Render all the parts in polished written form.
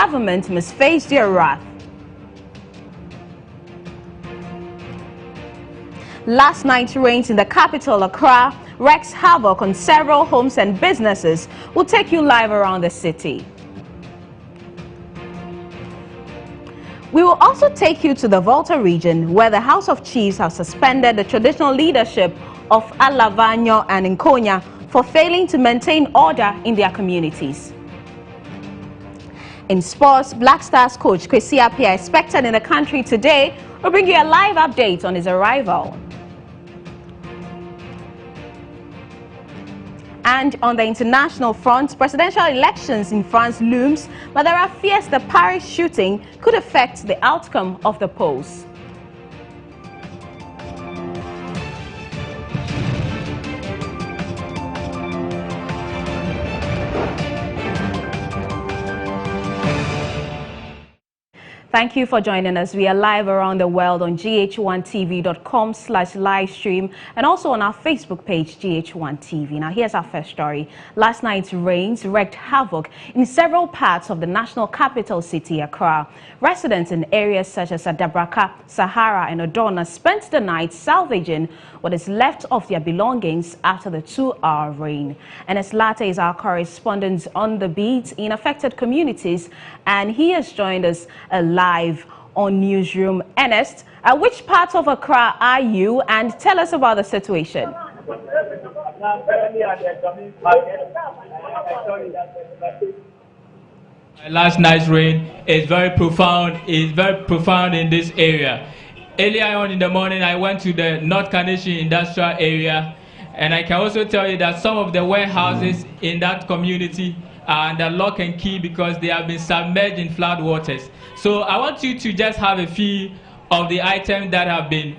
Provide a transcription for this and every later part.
government must face their wrath. Last night's rains in the capital, Accra, wreaks havoc on several homes and businesses. We'll take you live around the city. We will also take you to the Volta region, where the House of Chiefs have suspended the traditional leadership of Alavanyo and Nkonya for failing to maintain order in their communities. In sports, Black Stars coach Kwesi Appiah expected in the country today. We'll bring you a live update on his arrival. And on the international front, presidential elections in France looms, but there are fears the Paris shooting could affect the outcome of the polls. Thank you for joining us. We are live around the world on GHOneTV.com/livestream and also on our Facebook page, GH1 TV. Now, here's our first story. Last night's rains wreaked havoc in several parts of the national capital city, Accra. Residents in areas such as Adabraka, Sahara and Odona spent the night salvaging what is left of their belongings after the 2-hour rain. Enes Latte is our correspondent on the beat in affected communities, and he has joined us live on Newsroom. Ernest, which part of Accra are you, and tell us about the situation? Last night's rain is very profound. It's very profound in this area. Earlier on in the morning, I went to the North Kaneshie industrial area, and I can also tell you that some of the warehouses in that community are under lock and key because they have been submerged in flood waters. So I want you to just have a feel of the items that have been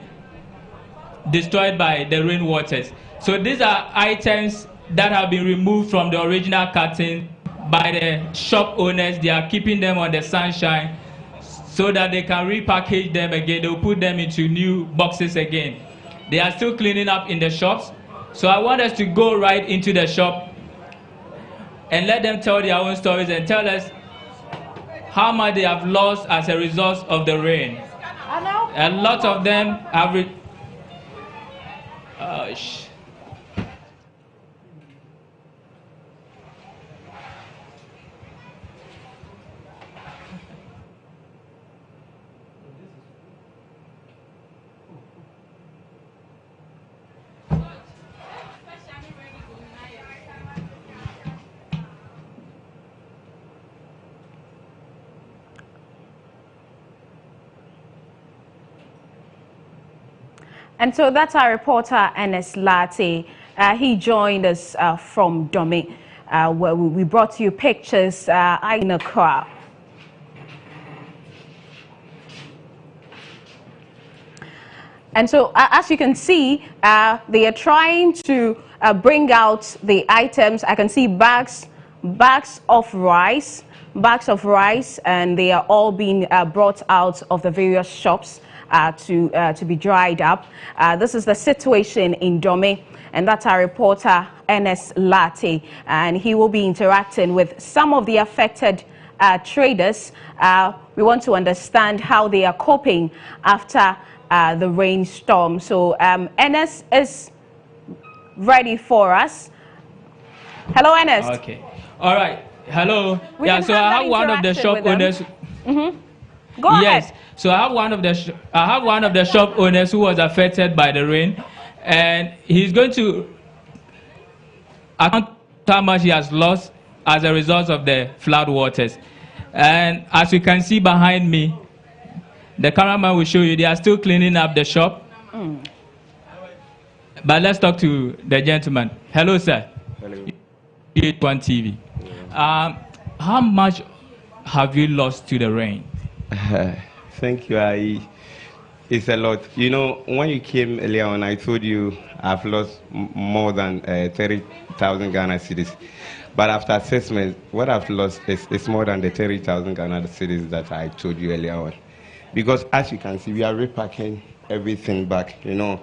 destroyed by the rainwaters. So these are items that have been removed from the original curtain by the shop owners. They are keeping them on the sunshine so that they can repackage them again. They'll put them into new boxes again. They are still cleaning up in the shops. So I want us to go right into the shop and let them tell their own stories and tell us how much they have lost as a result of the rain. A lot of them have And so that's our reporter, Enes Latte. He joined us from Dome, where we brought you pictures in Accra. And so, as you can see, they are trying to bring out the items. I can see bags of rice, and they are all being brought out of the various shops to be dried up. This is the situation in Dome, and that's our reporter, Enes Latte, and he will be interacting with some of the affected traders. We want to understand how they are coping after the rainstorm. So Enes is ready for us. Hello, Enes. Okay. All right. Hello. Yeah. So I have one of the shop owners. Go yes. ahead. So I have one of the shop owners who was affected by the rain, and he's going to account how much he has lost as a result of the flood waters. And as you can see behind me, the cameraman will show you they are still cleaning up the shop. But let's talk to the gentleman. Hello, sir. Hello. GH1 TV. How much have you lost to the rain? Thank you. It's a lot. You know, when you came earlier on, I told you I've lost more than 30,000 Ghana cedis. But after assessment, what I've lost is more than the 30,000 Ghana cedis that I told you earlier on. Because as you can see, we are repacking everything back. You know,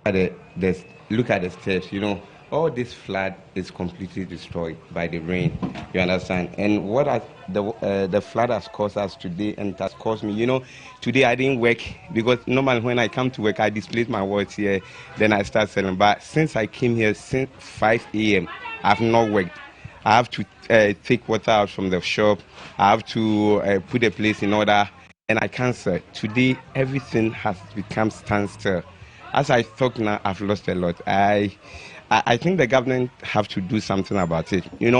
look at the steps. You know, all this flood is completely destroyed by the rain. You understand? And what the flood has caused us today, and it has caused me. You know, today I didn't work because normally when I come to work, I display my words here, then I start selling. But since I came here since 5 a.m., I've not worked. I have to take water out from the shop. I have to put the place in order, and I can't sell. Today, everything has become standstill. As I talk now, I've lost a lot. I think the government have to do something about it. You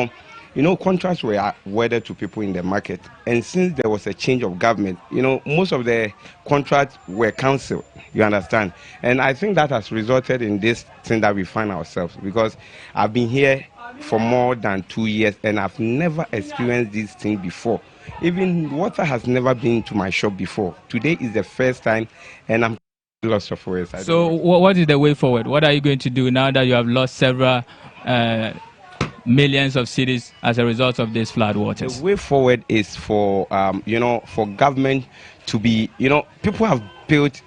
know, contracts were awarded to people in the market, and since there was a change of government, you know, most of the contracts were cancelled. You understand? And I think that has resulted in this thing that we find ourselves, because I've been here for more than 2 years, and I've never experienced this thing before. Even water has never been to my shop before. Today is the first time, and I'm lost of words. So what is the way forward? What are you going to do now that you have lost several millions of cities as a result of these flood waters? The way forward is for for government to be, people have built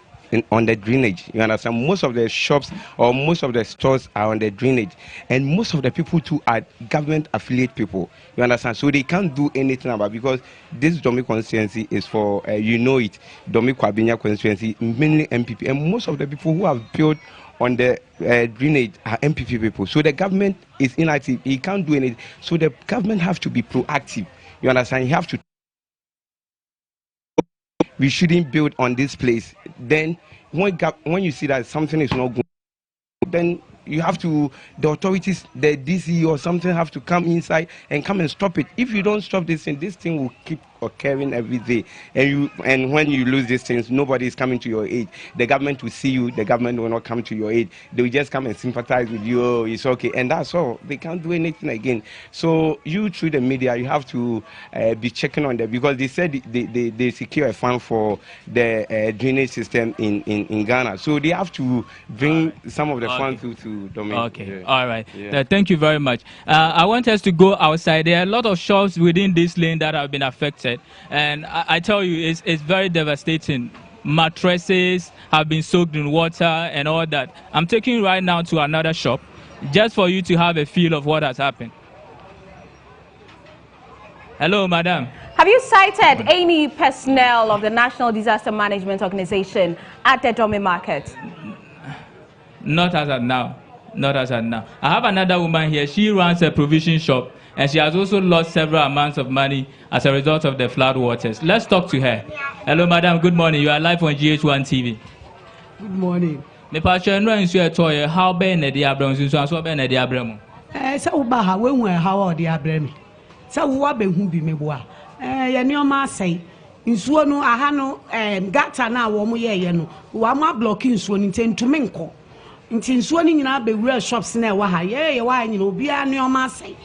on the drainage. You understand? Most of the shops or most of the stores are on the drainage, and most of the people too are government affiliate people. You understand? So they can't do anything about it, because this Domi constituency is for Domi Kwabinya constituency, mainly MPP, and most of the people who have built on the drainage are MPP people. So the government is inactive. He can't do anything. So the government have to be proactive. You understand? You have to. We shouldn't build on this place. Then when you see that something is not good, then you have to, the authorities, the DC or something have to come inside and come and stop it. If you don't stop this thing will keep occurring every day. And when you lose these things, nobody is coming to your aid. The government will see you, the government will not come to your aid. They will just come and sympathize with you. Oh, it's okay. And that's all. They can't do anything again. So you, through the media, you have to be checking on them, because they said they secure a fund for the drainage system in Ghana. So they have to bring some of the funds to domain. Okay, yeah. All right. Yeah. Thank you very much. I want us to go outside. There are a lot of shops within this lane that have been affected. And I tell you, it's very devastating. Mattresses have been soaked in water and all that. I'm taking you right now to another shop just for you to have a feel of what has happened. Hello, madam. Have you cited any personnel of the National Disaster Management Organization at the Domi Market? Not as of now. Not as of now. I have another woman here. She runs a provision shop, and she has also lost several amounts of money as a result of the flood waters. Let's talk to her. Hello, madam. Good morning. You are live on GHOne TV. Good morning. Me pacho no nsu etoye how be na dia abram nsu so be na dia abram. Say wo ba ha we hu how o dia abram. Say wo ba hu bi me bo a. Ye ne o ma sei. Nsuo no aha no gata na wo mo ye no. Wo ma block nsuo ni ntentumi nko. Nti nsuo ni nyina be wura shops na wa ha. Ye wa nyina obi a ne o ma sei.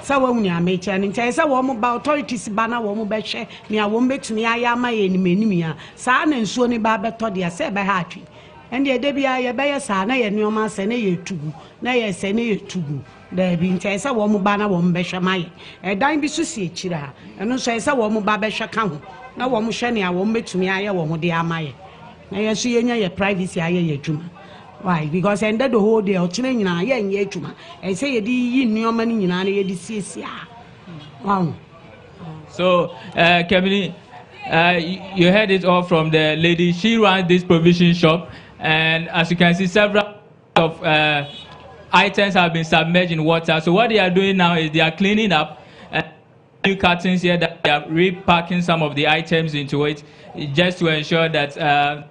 Say wo hu ni amecha ni nti say wo mo ba authorities ba na wo mo be hwe ne a wo betumi aya ma ye ni menim ya. Saa na nsuo ni ba beto de say be ha atwi. And the debia ye be sa na ye nneoma se na ye tugu na ye se na ye tugu da bi nte se wo mo ba na wo mo be hwe maye dan bi so si ekira eno so se wo mo ba be hwe ka ho na wo mo hwe ne a wo mo betumi aye wo mo de amaye na ye so ye nya ye privacy aye ye adwuma. Why? Because ended the whole day o kire nyina ye nya adwuma e se ye di yi nneoma ni nyina na ye di siesia. Wow. So Kevin, you heard it all from the lady. She runs this provision shop. And as you can see, several of items have been submerged in water. So what they are doing now is they are cleaning up new curtains here, that they are repacking some of the items into it, just to ensure that the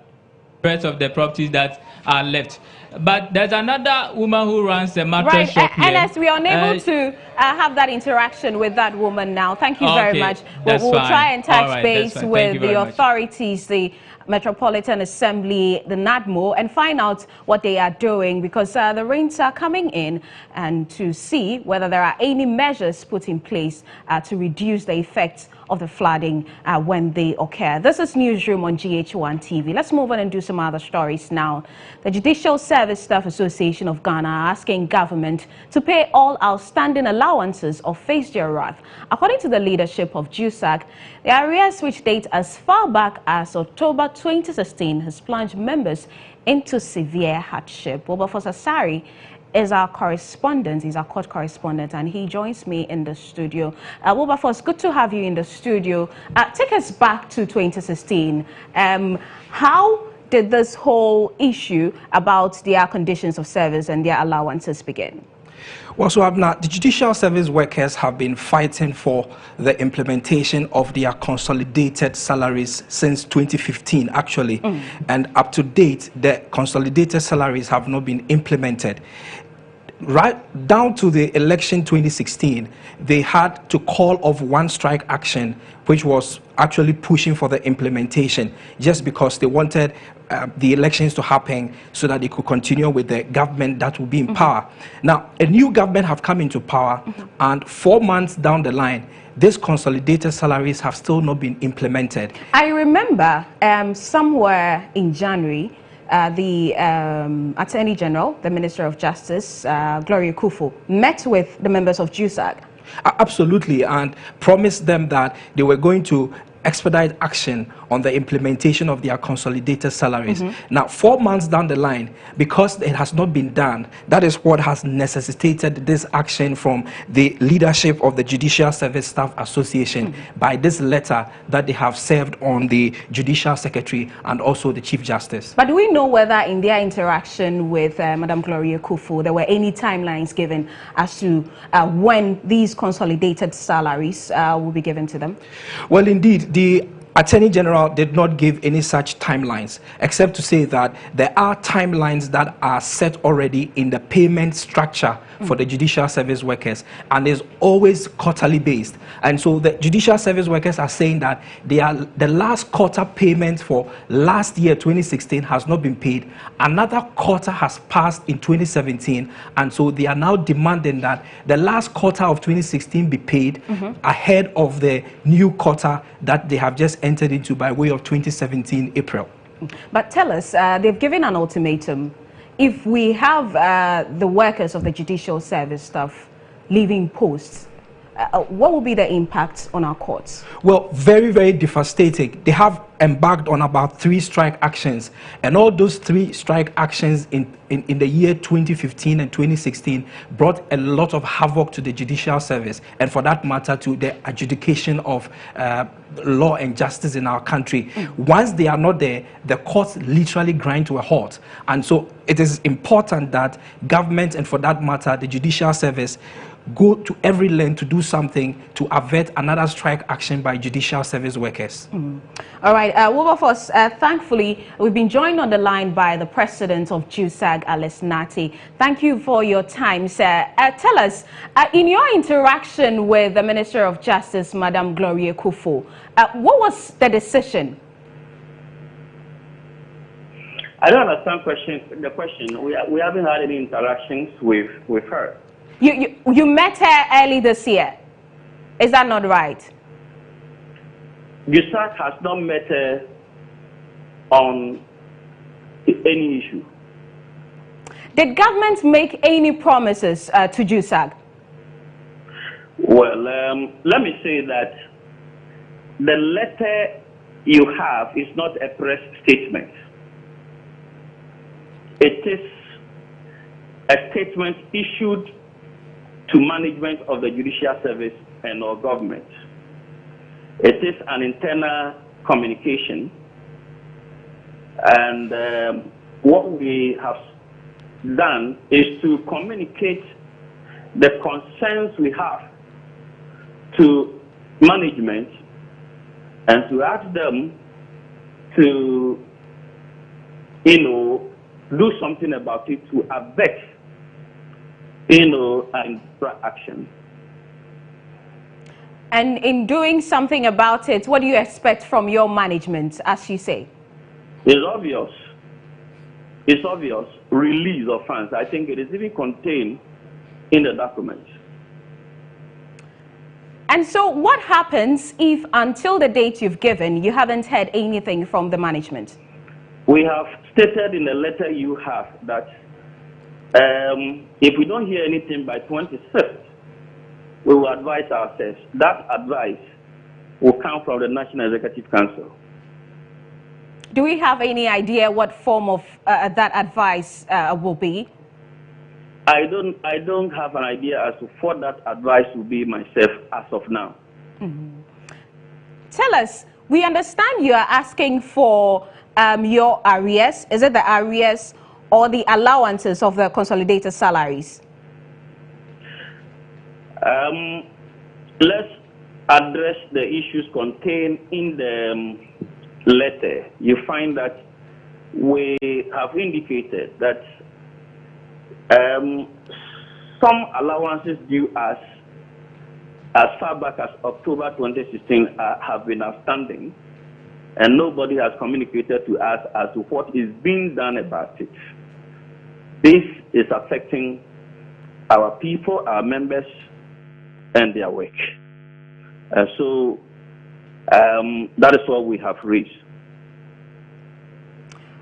rest of the properties that are left. But there's another woman who runs a mattress shop here. And as we are unable to have that interaction with that woman now, thank you very much. We'll try and touch base with the authorities, the Metropolitan Assembly, the NADMO, and find out what they are doing, because the rains are coming in, and to see whether there are any measures put in place to reduce the effects of the flooding when they occur. This is Newsroom on GHOne TV. Let's move on and do some other stories now. The Judicial Service Staff Association of Ghana are asking government to pay all outstanding allowances or face their wrath. According to the leadership of JUSAG, the arrears, which date as far back as October 2016, has plunged members into severe hardship. Wilberforce Asari is our correspondent. He's our court correspondent, and he joins me in the studio. Wilberforce, good to have you in the studio. Take us back to 2016. How did this whole issue about their conditions of service and their allowances begin? Well, so Abna, the judicial service workers have been fighting for the implementation of their consolidated salaries since 2015, actually. And up to date, the consolidated salaries have not been implemented. Right down to the election 2016, they had to call off one strike action, which was actually pushing for the implementation, just because they wanted the elections to happen so that they could continue with the government that will be in power. Now, a new government have come into power, and 4 months down the line, these consolidated salaries have still not been implemented. I remember somewhere in January, the Attorney General, the Minister of Justice, Gloria Kufu, met with the members of GHOne. Absolutely, and promised them that they were going to expedite action on the implementation of their consolidated salaries. Now, 4 months down the line, because it has not been done, that is what has necessitated this action from the leadership of the Judicial Service Staff Association by this letter that they have served on the Judicial Secretary and also the Chief Justice. But do we know whether in their interaction with Madam Gloria Kufu, there were any timelines given as to when these consolidated salaries will be given to them? Well, indeed, the Attorney General did not give any such timelines, except to say that there are timelines that are set already in the payment structure for the judicial service workers, and is always quarterly based. And so the judicial service workers are saying that the last quarter payment for last year, 2016, has not been paid. Another quarter has passed in 2017, and so they are now demanding that the last quarter of 2016 be paid ahead of the new quarter that they have just entered into by way of 2017 April. But tell us, they've given an ultimatum. If we have the workers of the judicial service staff leaving posts, what will be the impact on our courts? Well, very, very devastating. They have embarked on about 3 strike actions, and all those 3 strike actions in the year 2015 and 2016 brought a lot of havoc to the judicial service, and for that matter to the adjudication of law and justice in our country. Once they are not there, the courts literally grind to a halt. And so it is important that government, and for that matter the judicial service, go to every length to do something to avert another strike action by judicial service workers. All right, Wilberforce, thankfully, we've been joined on the line by the president of GHOne, Alice Nati. Thank you for your time, sir. Tell us, in your interaction with the Minister of Justice, Madam Gloria Kufu, what was the decision? I don't understand the question. We haven't had any interactions with her. You met her early this year. Is that not right? GHOne has not met her on any issue. Did government make any promises to GHOne? Well, let me say that the letter you have is not a press statement. It is a statement issued to management of the judicial service and our government. It is an internal communication, and what we have done is to communicate the concerns we have to management and to ask them to, do something about it to avert and action. And in doing something about it, what do you expect from your management, as you say? It's obvious. It's obvious. Release of funds. I think it is even contained in the document. And so what happens if, until the date you've given, you haven't heard anything from the management? We have stated in the letter you have that if we don't hear anything by 26th, we will advise ourselves. That advice will come from the National Executive Council. Do we have any idea what form of that advice will be? I don't have an idea as to what that advice will be myself as of now. Tell us, we understand you are asking for your arrears. Is it the arrears or the allowances of the consolidated salaries? Let's address the issues contained in the letter. You find that we have indicated that some allowances due us as far back as October 2016 have been outstanding, and nobody has communicated to us as to what is being done about it. This is affecting our people, our members, and their work. So that is what we have raised.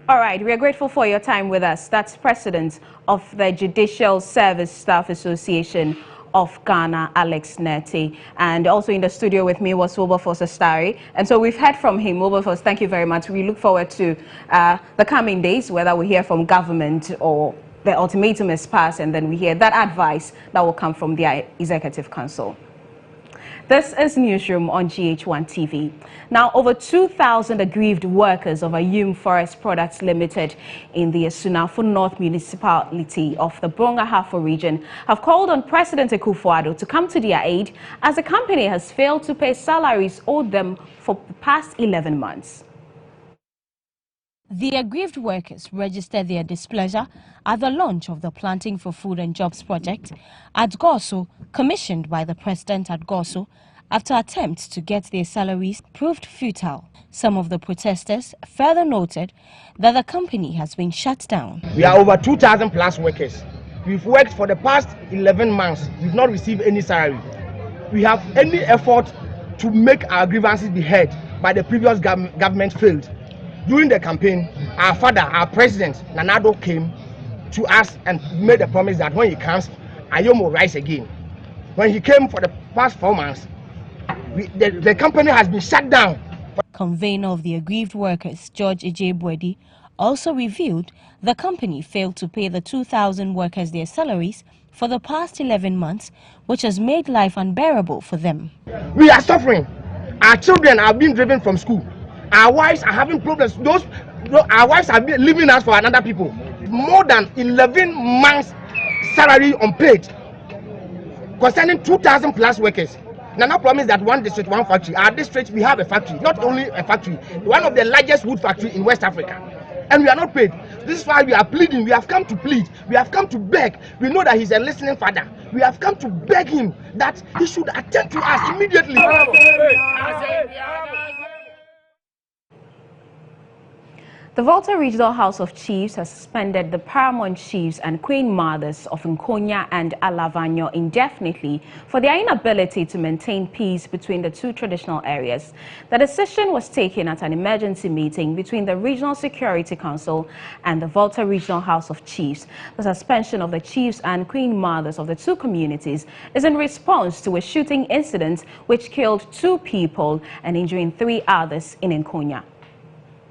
All right, we are grateful for your time with us. That's President of the Judicial Service Staff Association of Ghana, Alex Nerty. And also in the studio with me was Wilberforce Astari. And so we've heard from him. Wilberforce, thank you very much. We look forward to the coming days, whether we hear from government or the ultimatum is passed, and then we hear that advice that will come from the Executive Council. This is Newsroom on GHOne TV. Now, over 2,000 aggrieved workers of GHOne Forest Products Limited in the Asunafo North Municipality of the Brong-Ahafo region have called on President Akufo-Addo to come to their aid as the company has failed to pay salaries owed them for the past 11 months. The aggrieved workers registered their displeasure at the launch of the Planting for Food and Jobs project at Goso, commissioned by the president at Goso, after attempts to get their salaries proved futile. Some of the protesters further noted that the company has been shut down. We are over 2,000 plus workers. We've worked for the past 11 months. We've not received any salary. We have any effort to make our grievances be heard by the previous government failed. During the campaign, our father, our president, Nanado, came to us and made a promise that when he comes, GHOne will rise again. When he came for the past 4 months, the company has been shut down. Convener of the aggrieved workers, George Ejebwedi, also revealed the company failed to pay the 2,000 workers their salaries for the past 11 months, which has made life unbearable for them. We are suffering. Our children are being driven from school. Our wives are having problems. Our wives are leaving us for another people. More than 11 months salary unpaid concerning 2,000 plus workers. Nana promised that one district, one factory. Our district, we have a factory, not only a factory, one of the largest wood factory in West Africa. And we are not paid. This is why we are pleading. We have come to plead. We have come to beg. We know that he's a listening father. We have come to beg him that he should attend to us immediately. The Volta Regional House of Chiefs has suspended the paramount chiefs and queen mothers of Nkonya and Alavanyo indefinitely for their inability to maintain peace between the two traditional areas. The decision was taken at an emergency meeting between the Regional Security Council and the Volta Regional House of Chiefs. The suspension of the chiefs and queen mothers of the two communities is in response to a shooting incident which killed 2 people and injuring 3 others in Nkonya.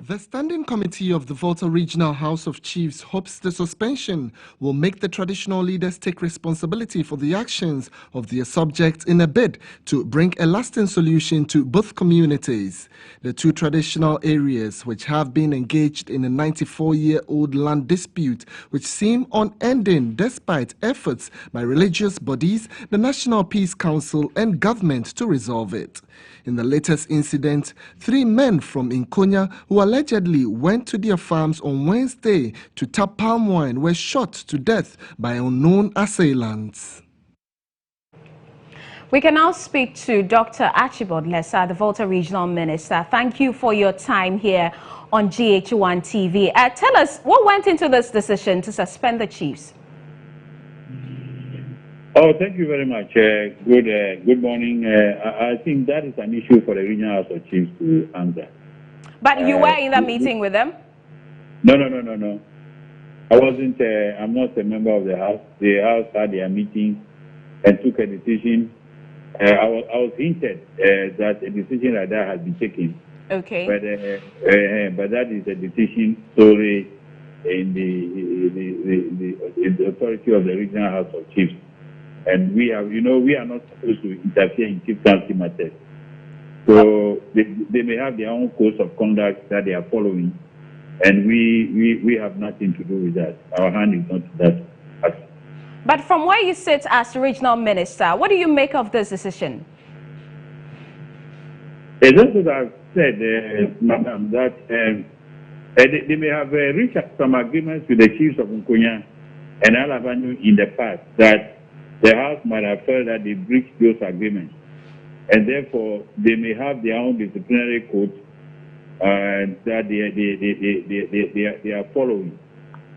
The Standing Committee of the Volta Regional House of Chiefs hopes the suspension will make the traditional leaders take responsibility for the actions of their subjects in a bid to bring a lasting solution to both communities. The two traditional areas, which have been engaged in a 94-year-old land dispute, which seem unending despite efforts by religious bodies, the National Peace Council and government to resolve it. In the latest incident, 3 men from Nkonya who allegedly went to their farms on Wednesday to tap palm wine were shot to death by unknown assailants. We can now speak to Dr. Archibald Lessa, the Volta Regional Minister. Thank you for your time here on GHOne TV. Tell us, what went into this decision to suspend the chiefs? Oh, thank you very much. Good morning. I think that is an issue for the Regional House of Chiefs to answer. But you were in that meeting with them? No. I wasn't. I'm not a member of the House. The House had their meeting and took a decision. I was hinted that a decision like that has been taken. Okay. But that is a decision solely in the authority of the Regional House of Chiefs. And we are not supposed to interfere in chief council matters. So they may have their own course of conduct that they are following, and we have nothing to do with that. Our hand is not to that. But from where you sit as regional minister, what do you make of this decision? That's what I've said, Madam, that they may have reached some agreements with the chiefs of Nkonya and Alavanyu in the past that the House might have felt that they breached those agreements. And therefore, they may have their own disciplinary code that they are following.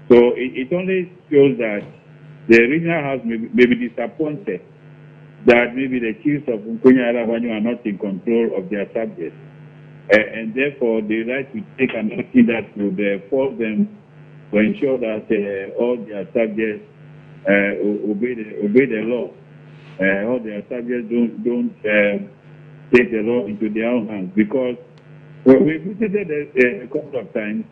So it only shows that the regional house may be disappointed that maybe the chiefs of Nkonya and Alavanyu are not in control of their subjects. And therefore, they like to take an action that would force them to ensure that all their subjects obey the law. All their subjects don't take the law into their own hands. Because we visited a couple of times,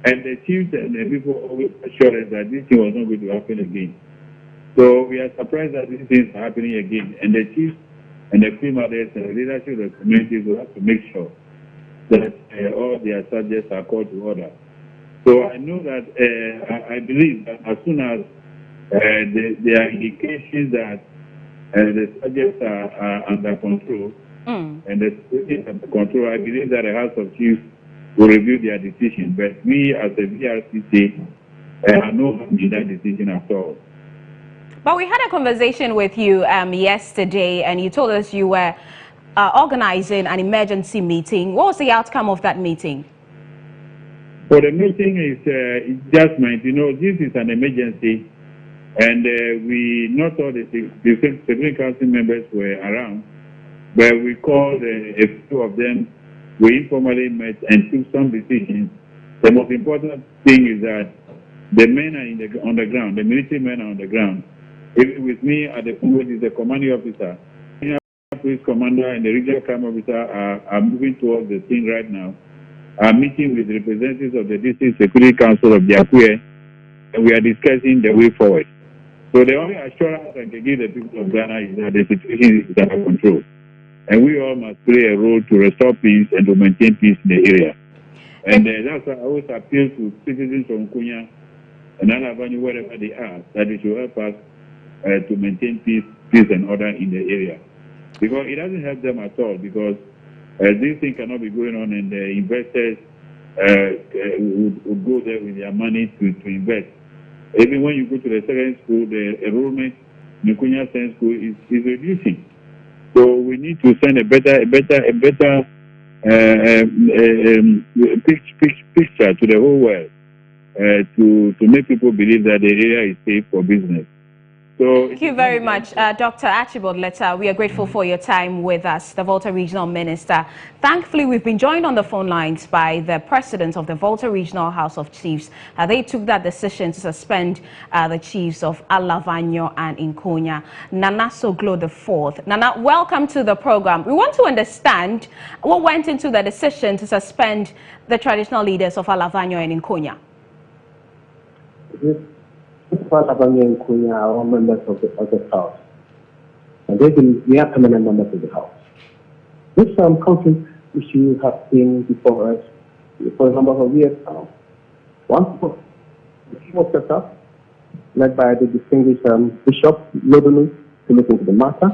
and the chiefs and the people always assured us that this thing was not going to happen again. So we are surprised that these things are happening again. And the chiefs and the queen mothers and the leadership of the communities will have to make sure that all their subjects are called to order. So I know that I believe that as soon as there are indications that the subjects are under control and the situation is under control, I believe that the House of Chiefs will review their decision. But we as a VRCC are no harm in that decision at all. But we had a conversation with you yesterday, and you told us you were organizing an emergency meeting. What was the outcome of that meeting? Well, the meeting is adjustment. This is an emergency, and not all the Supreme Council members were around, but we called a few of them. We informally met and took some decisions. The most important thing is that the men are on the ground, the military men are on the ground. Even with me at the point is the commanding officer, the police commander and the regional crime officer are moving towards the scene right now. I'm meeting with representatives of the District Security Council of the Accra, and we are discussing the way forward. So the only assurance I can give the people of Ghana is that the situation is under control. And we all must play a role to restore peace and to maintain peace in the area. And that's why I always appeal to citizens from Nkonya and Alavanyu, wherever they are, that they should help us to maintain peace and order in the area. Because it doesn't help them at all, because this thing cannot be going on, and the investors would go there with their money to invest. Even when you go to the secondary school, the enrollment in Nkonya Secondary School is reducing. So we need to send a better picture to the whole world to make people believe that the area is safe for business. So thank you very much, Dr. Archibald Letta. We are grateful for your time with us, the Volta Regional Minister. Thankfully, we've been joined on the phone lines by the president of the Volta Regional House of Chiefs. They took that decision to suspend the chiefs of Alavanyu and Nkonya. Nana Soglo IV. Nana, welcome to the program. We want to understand what went into the decision to suspend the traditional leaders of Alavanyu and Nkonya. Alavanyu and Nkonya are all members of the House, and we are permanent members of the House. This conflict issue has been before us for a number of years now. Once the team was set up, led by the distinguished Bishop Lodonu, to look into the matter,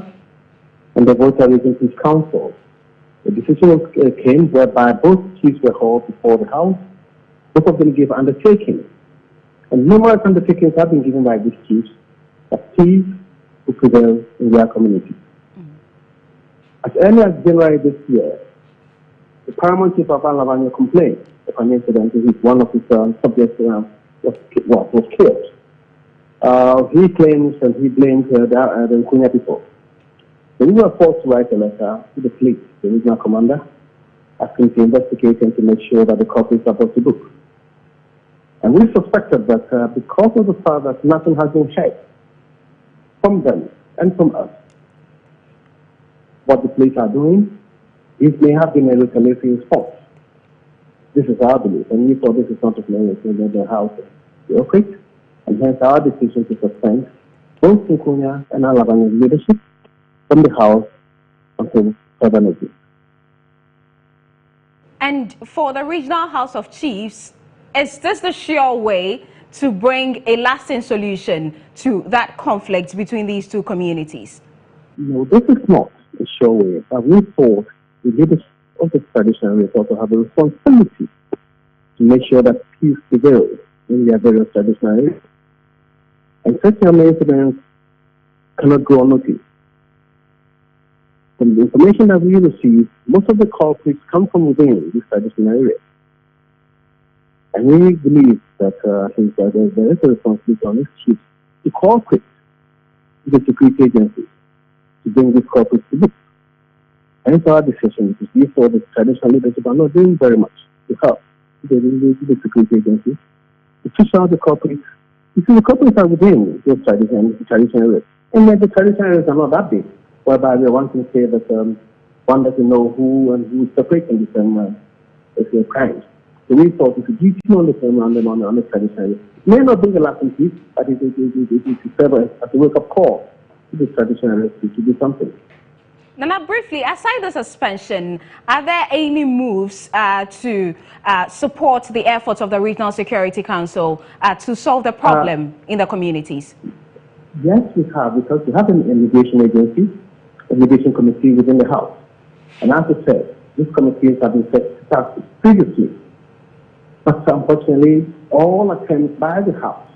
and the Volta Region Chiefs Council. The decision came whereby both chiefs were called before the House. Both of them gave undertakings. And numerous undertakings have been given by these chiefs as chiefs who prevail in their community. As early as January this year, the paramount chief of Alavanyu complained of an incident in which one of his subjects was killed. He claims and he blames the Nkonya people. So we were forced to write a letter to the police, the regional commander, asking to investigate and to make sure that the culprits are brought to book. And we suspected that because of the fact that nothing has been heard from them and from us, what the police are doing, it may have been a retaliatory response. This is our belief, and we thought this is not a plan within the House to operate, and hence our decision to suspend both Nkonya and Alabanga's leadership from the House until further notice. And for the Regional House of Chiefs, is this the sure way to bring a lasting solution to that conflict between these two communities? No, this is not the sure way. But we thought the leadership of the traditional areas also have a responsibility to make sure that peace prevails in their various traditional areas. And such incidents cannot go unnoticed. From the information that we receive, most of the culprits come from within these traditional areas. And we believe that there is a responsibility on these chiefs to cooperate with the security agencies to bring these culprits to book. And it's our decision because we saw the traditional leadership are not doing very much to help the security agencies to fish out the culprits. You see, the culprits are within those traditional areas. And yet the traditional areas are not that big, whereby one can say that one doesn't know who and who is separating the crimes. So we thought if you do on the same on the traditional areas, it may not bring a lasting peace, but it serve as a wake-up call to the traditional areas to do something. Now, briefly, aside the suspension, are there any moves to support the efforts of the Regional Security Council to solve the problem in the communities? Yes, we have, because we have an immigration agency, a immigration committee within the House. And as I said, these committees have been set to task previously. But unfortunately, all attempts by the House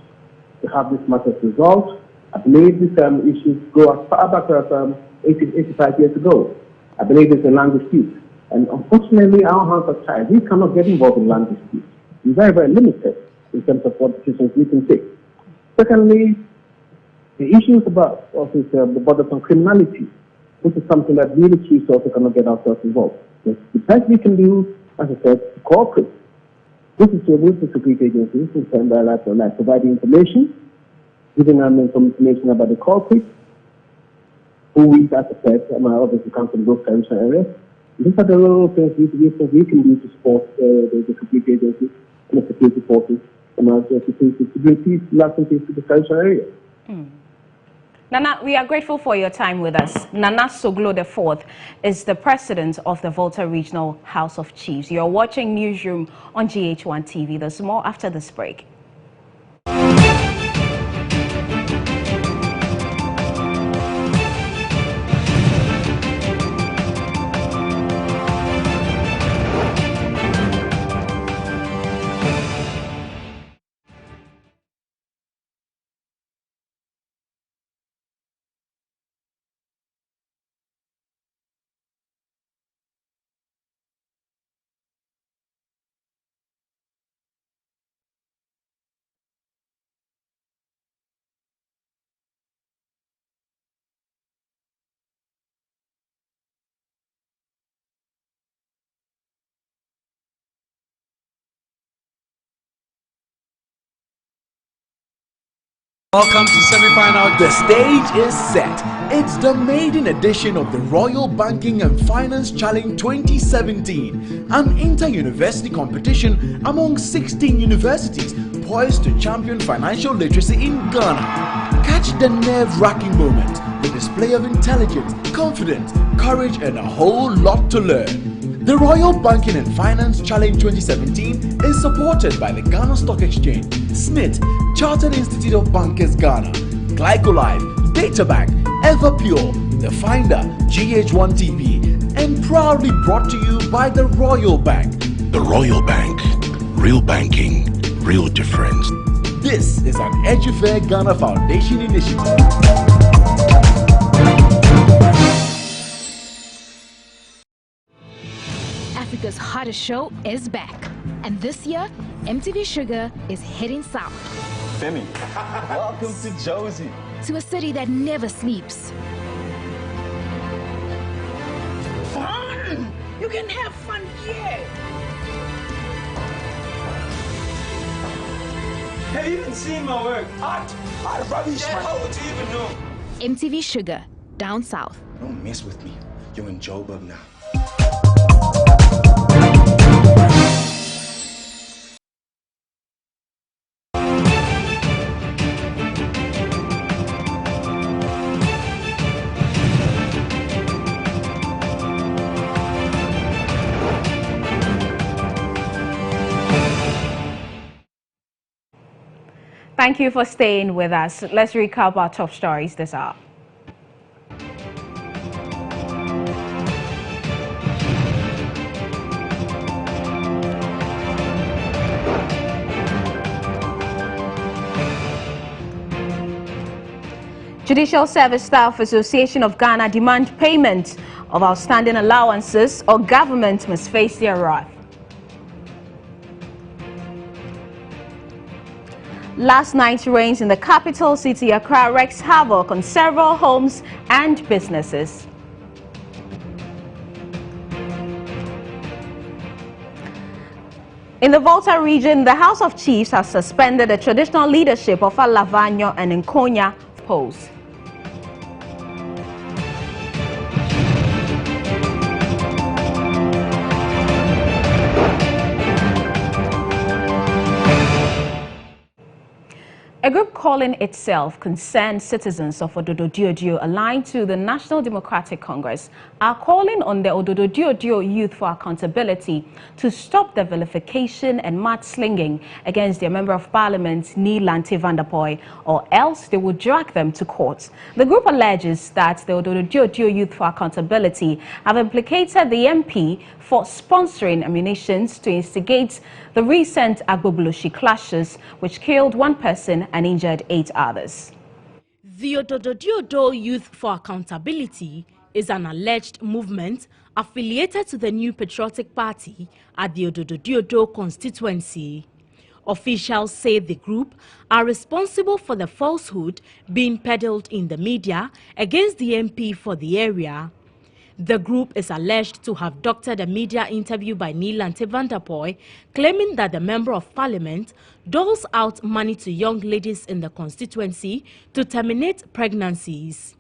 to have this matter resolved have made these issues go as far back as 85 years ago. I believe it's a land dispute. And unfortunately, our hands are tied. We cannot get involved in land disputes. We're very, very limited in terms of what decisions we can take. Secondly, the issues about also the borders on criminality, which is something that we the chiefs also cannot get ourselves involved. The best we can do, as I said, to cooperate. This is with the security agencies in terms of like providing information, giving them information about the culprits, who we, as I said, obviously come from those traditional areas. These are the little things we can do to support the security agencies and the security forces to bring peace, lasting peace to the traditional areas. Nana, we are grateful for your time with us. Nana Soglo IV is the president of the Volta Regional House of Chiefs. You're watching Newsroom on GH1 TV. There's more after this break. Welcome to semi-final. The stage is set. It's the maiden edition of the Royal Banking and Finance Challenge 2017, an inter-university competition among 16 universities poised to champion financial literacy in Ghana. Catch the nerve-wracking moment, the display of intelligence, confidence, courage, and a whole lot to learn. The Royal Banking and Finance Challenge 2017 is supported by the Ghana Stock Exchange, SMIT, Chartered Institute of Bankers Ghana, Glycolife, Databank, Everpure, The Finder, GH1 TV, and proudly brought to you by the Royal Bank. The Royal Bank, real banking, real difference. This is an EduFair Ghana Foundation initiative. Africa's hottest show is back. And this year, MTV Sugar is heading south. Femi, welcome to Josie. To a city that never sleeps. Fun! You can have fun here. Have you even seen my work? Art! Rubbish, man. How would you even know? MTV Sugar, down south. Don't mess with me. You're in Joburg now. Thank you for staying with us. Let's recap our top stories this hour. Judicial Service Staff Association of Ghana demand payment of outstanding allowances or government must face their wrath. Last night's rains in the capital city Accra wreaks havoc on several homes and businesses. In the Volta region, the House of Chiefs has suspended the traditional leadership of Alavanyo and Nkonya posts. A group calling itself Concerned Citizens of Ododo Diodio, aligned to the National Democratic Congress, are calling on the Ododo Diodio Youth for Accountability to stop the vilification and mudslinging against their Member of Parliament, Neil Lante Vanderpoy, or else they will drag them to court. The group alleges that the Ododo Diodio Youth for Accountability have implicated the MP for sponsoring ammunitions to instigate the recent Agboboloshi clashes, which killed one person and injured 8 others. The Ododo Diodio Youth for Accountability is an alleged movement affiliated to the New Patriotic Party at the Ododo Diodio constituency. Officials say the group are responsible for the falsehood being peddled in the media against the MP for the area. The group is alleged to have doctored a media interview by Neil Lante Vanderpoy, claiming that the Member of Parliament doles out money to young ladies in the constituency to terminate pregnancies.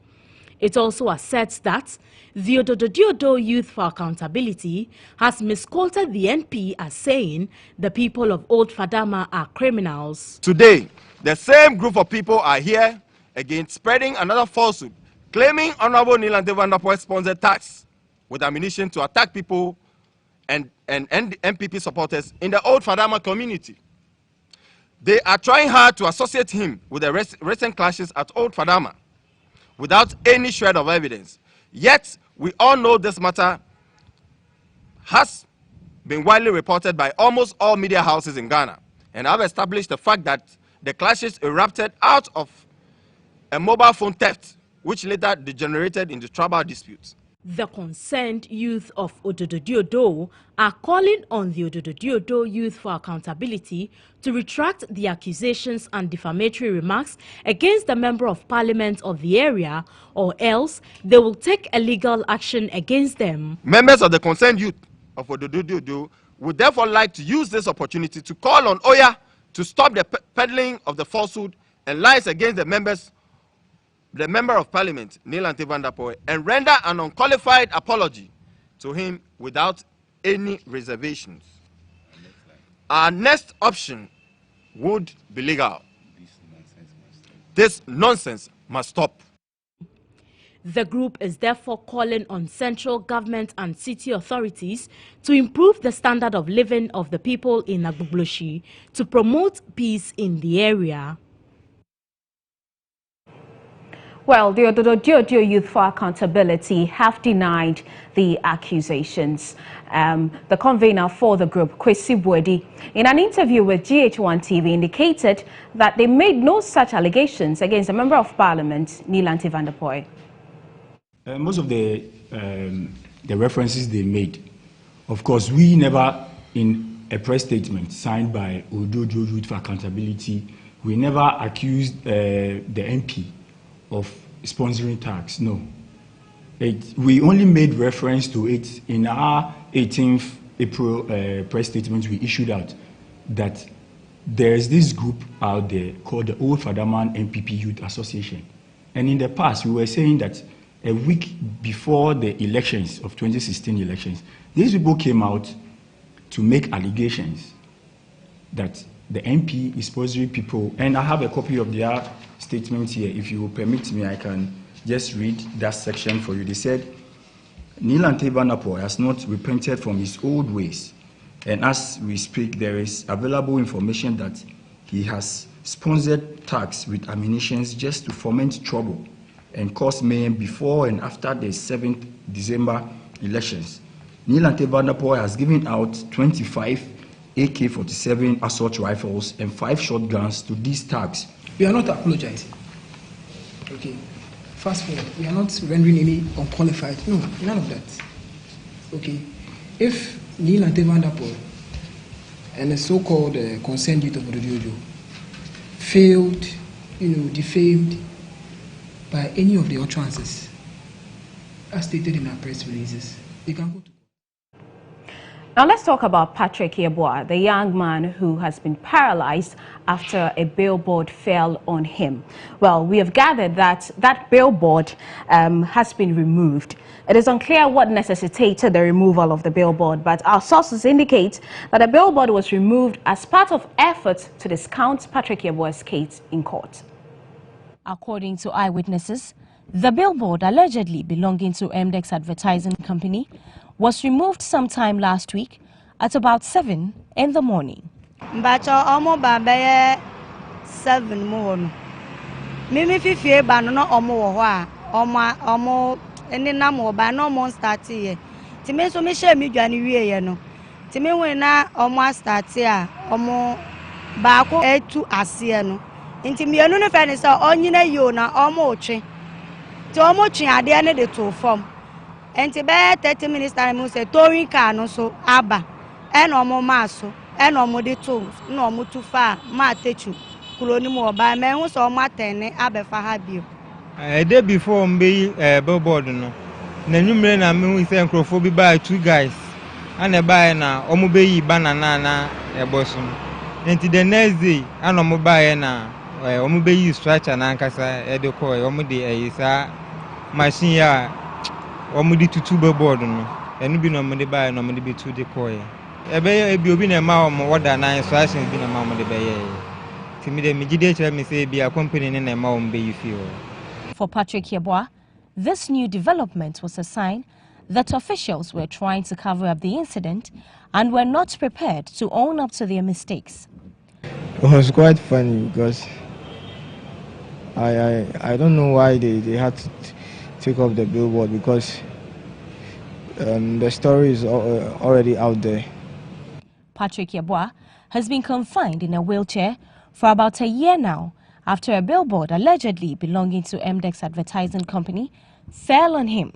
It also asserts that the Ododo Diodio Youth for Accountability has misquoted the NP as saying the people of Old Fadama are criminals. Today, the same group of people are here again spreading another falsehood, claiming Honorable Neil Lante Vanderpoy sponsored attacks with ammunition to attack people and MPP supporters in the Old Fadama community. They are trying hard to associate him with the recent clashes at Old Fadama without any shred of evidence. Yet, we all know this matter has been widely reported by almost all media houses in Ghana, and have established the fact that the clashes erupted out of a mobile phone theft, which later degenerated into tribal disputes. The concerned youth of Ododo Diodio are calling on the Ododo Diodio Youth for Accountability to retract the accusations and defamatory remarks against the Member of Parliament of the area, or else they will take a legal action against them. Members of the concerned youth of Ododo Diodio would therefore like to use this opportunity to call on Oya to stop the peddling of the falsehood and lies against the Member of Parliament, Neil Lante Vanderpoy, and render an unqualified apology to him without any reservations. Our next option would be legal. This nonsense must stop. The group is therefore calling on central government and city authorities to improve the standard of living of the people in Agboboloshi to promote peace in the area. Well, the Ododo Diodio Youth for Accountability have denied the accusations. The convener for the group, Kwesi Bwedi, in an interview with GHOne TV, indicated that they made no such allegations against the Member of Parliament, Neil Lante Vanderpoy. Most of the references they made, of course, we never, in a press statement signed by Ododo Youth for Accountability, we never accused the MP of sponsoring tax. No. We only made reference to it in our 18th April press statement we issued out, that there is this group out there called the Old Fadaman MPP Youth Association. And in the past, we were saying that a week before the elections of 2016 elections, these people came out to make allegations that the MP is sponsoring people. And I have a copy of their statement here. If you will permit me, I can just read that section for you. They said, Neil Lante Vanderpoy has not repented from his old ways. And as we speak, there is available information that he has sponsored thugs with ammunitions just to foment trouble and cause mayhem before and after the 7th December elections. Nilante Vanderpoel has given out 25 AK-47 assault rifles and 5 shotguns to these thugs. We are not apologizing. Okay. Fast forward. We are not rendering any unqualified. No, none of that. Okay. If Nilante Vanderpoel and the so-called concerned youth of Ododojo failed, defamed by any of the utterances as stated in our press releases, they can go to. Now let's talk about Patrick Yeboah, the young man who has been paralyzed after a billboard fell on him. Well, we have gathered that that billboard has been removed. It is unclear what necessitated the removal of the billboard, but our sources indicate that the billboard was removed as part of efforts to discount Patrick Yeboah's case in court. According to eyewitnesses, the billboard allegedly belonging to MDEX Advertising Company was removed sometime last week at about 7 in the morning. Mbacho omo babaye 7 mo Mimi fifie ba no omo wo ho a omo eni na mo ba no mo start ye. Ti me so me share mi dwane wie ye no. Ti me wen na omo start a omo ba ko etu ase no. Nti mienu no fa ni so onyina yo na omo otwe. Ti omo twe ade ne de to form. Enti be 30 minutes time mo say towing car no so aba. E no omo maso. E no omo de to no omo tu fa ma techu. Kuloni mo ba me hu so omo atene abefa ha bio. A day before mbe billboard no. Na nwumre na me hu say nkrofo bi ba 2 guys. Ana ba na omo be yi banana na eboso. Enti the next day ana omo ba na omo be yi structure na nkasa e de ko omo de isa machine ya omo di tutu billboard no. Enu bi no omo de ba na omo de be tu de ko ye. Ebe ebi obi na ma omo order na instructions bi na ma omo de be ye. Ti mi de mi gide chere mi say bi a company ni na ma omo be yi fi o. For Patrick Yeboah, this new development was a sign that officials were trying to cover up the incident and were not prepared to own up to their mistakes. It was quite funny because I don't know why they had to take off the billboard because the story is already out there. Patrick Yeboah has been confined in a wheelchair for about a year now after a billboard allegedly belonging to MDEX Advertising Company fell on him.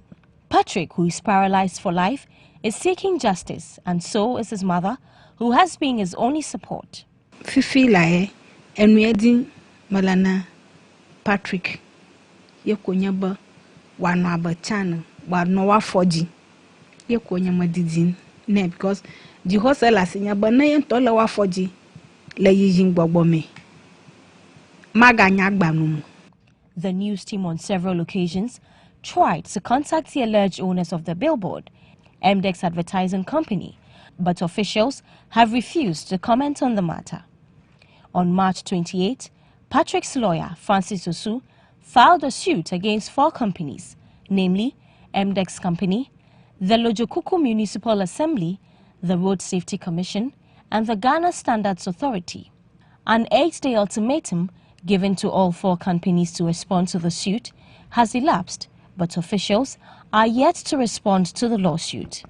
Patrick, who is paralyzed for life, is seeking justice, and so is his mother, who has been his only support. Fifi lae enwedin malana Patrick yekonyaba wano abachana wano wafoji yekonyama didin ne because the hostel asinyaba na yentola wafoji le yijin gbogbo me maganya agbanum. The news team on several occasions tried to contact the alleged owners of the billboard, MDEX Advertising Company, but officials have refused to comment on the matter. On March 28, Patrick's lawyer, Francis Osu, filed a suit against 4 companies, namely MDEX Company, the Lojokuku Municipal Assembly, the Road Safety Commission, and the Ghana Standards Authority. An 8-day ultimatum given to all 4 companies to respond to the suit has elapsed, but officials are yet to respond to the lawsuit.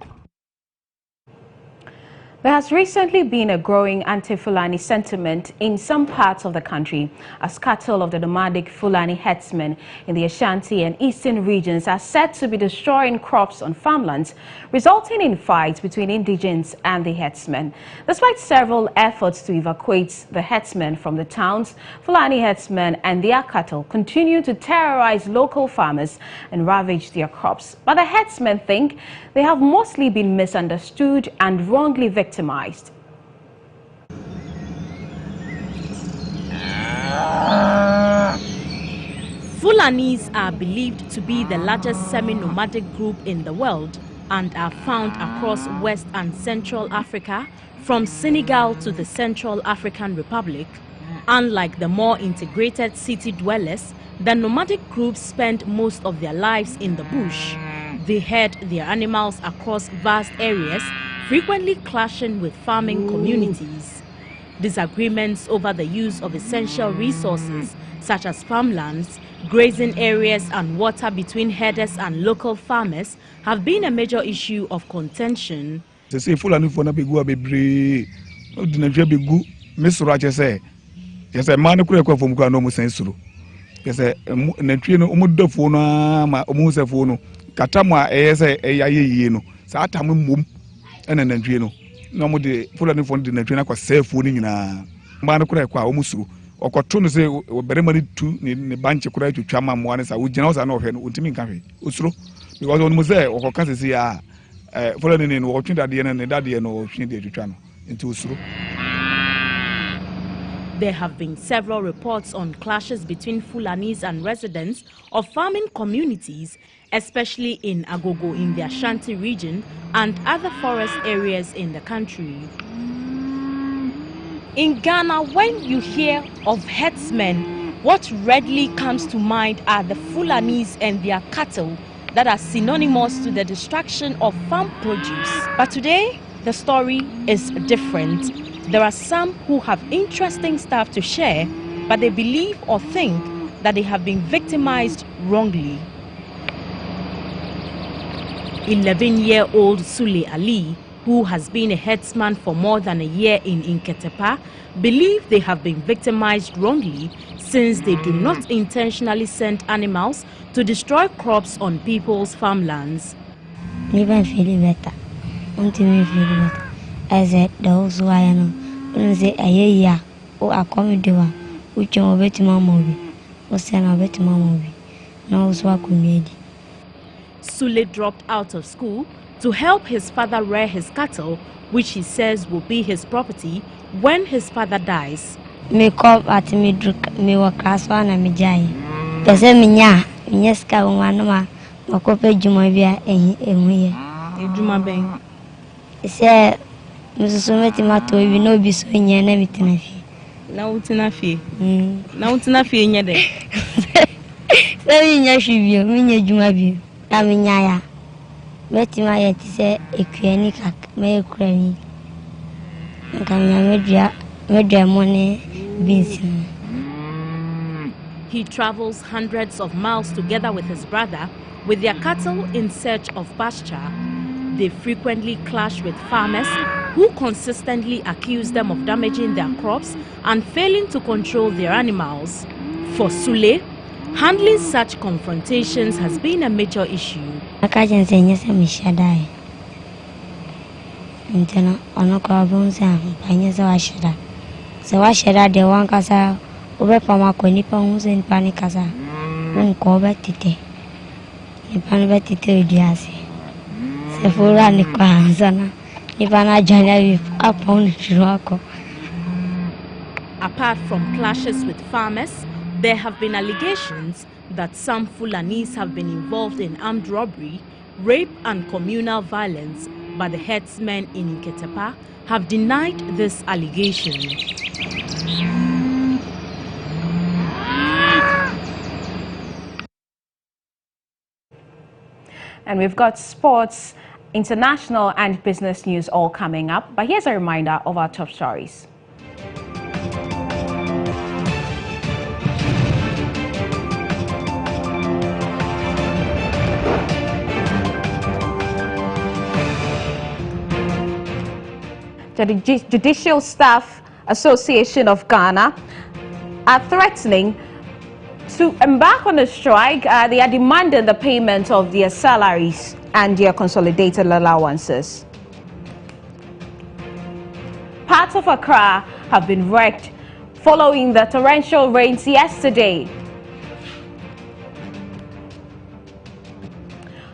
There has recently been a growing anti-Fulani sentiment in some parts of the country as cattle of the nomadic Fulani herdsmen in the Ashanti and eastern regions are said to be destroying crops on farmlands, resulting in fights between indigents and the herdsmen. Despite several efforts to evacuate the herdsmen from the towns, Fulani herdsmen and their cattle continue to terrorize local farmers and ravage their crops. But the herdsmen think they have mostly been misunderstood and wrongly victimized. Fulanis are believed to be the largest semi-nomadic group in the world and are found across West and Central Africa, from Senegal to the Central African Republic. Unlike the more integrated city dwellers, the nomadic groups spend most of their lives in the bush. They herd their animals across vast areas, frequently clashing with farming communities. Disagreements over the use of essential resources such as farmlands, grazing areas and water between herders and local farmers have been a major issue of contention. Okotono say beremani tu ni banche kura twetwa mamoa sa wogina wo sa na ohwe no ontimi nka hwe osuro because onu say okoka say ya follow ni no otwe dade ne dade no otwe de twetwa no enti osuro. There have been several reports on clashes between Fulanis and residents of farming communities, especially in Agogo in the Ashanti region and other forest areas in the country. In Ghana, when you hear of herdsmen, what readily comes to mind are the Fulanis and their cattle that are synonymous to the destruction of farm produce. But today, the story is different. There are some who have interesting stuff to share, but they believe or think that they have been victimized wrongly. 11-year-old Sule Ali, who has been a herdsman for more than a year in Nketepa, believe they have been victimized wrongly since they do not intentionally send animals to destroy crops on people's farmlands. Even feeling better. Until me feel better. I said, those who I know, when say a year, or a comedy one, which I'm a bit my movie, or send a bit my movie. No, so I could need. Sule dropped out of school to help his father rear his cattle, which he says will be his property when his father dies. Me call at me drink me work class one and me jay. Pese minya, minyeska umanoma, makope jumavia and Juma bang. Say, Mrs. Sumetimato, we know be so in your name. Now it's enough. Now it's enough in your day. Say, Yashu, Minya Jumabi, Aminaya. Betty my yet say a cranny may cranny. Media money beans. He travels hundreds of miles together with his brother with their cattle in search of pasture. They frequently clash with farmers who consistently accuse them of damaging their crops and failing to control their animals. For Sule, handling such confrontations has been a major issue. I can't say yes, I'm Shaddai. Until on a carbon sound, Pines or Ashada. So I shadda the one casa over Pamako Nippons in Panicasa. Won't cover Tite. Nipan Tite Diasi. Sefura Niquanzana. Nipana Jana upon Chirako. Apart from clashes with farmers, there have been allegations that some Fulanis have been involved in armed robbery, rape and communal violence, but the herdsmen in Nketepa have denied this allegation. And we've got sports, international and business news all coming up. But here's a reminder of our top stories. The Judicial Staff Association of Ghana are threatening to embark on a strike. They are demanding the payment of their salaries and their consolidated allowances. Parts of Accra have been wrecked following the torrential rains yesterday.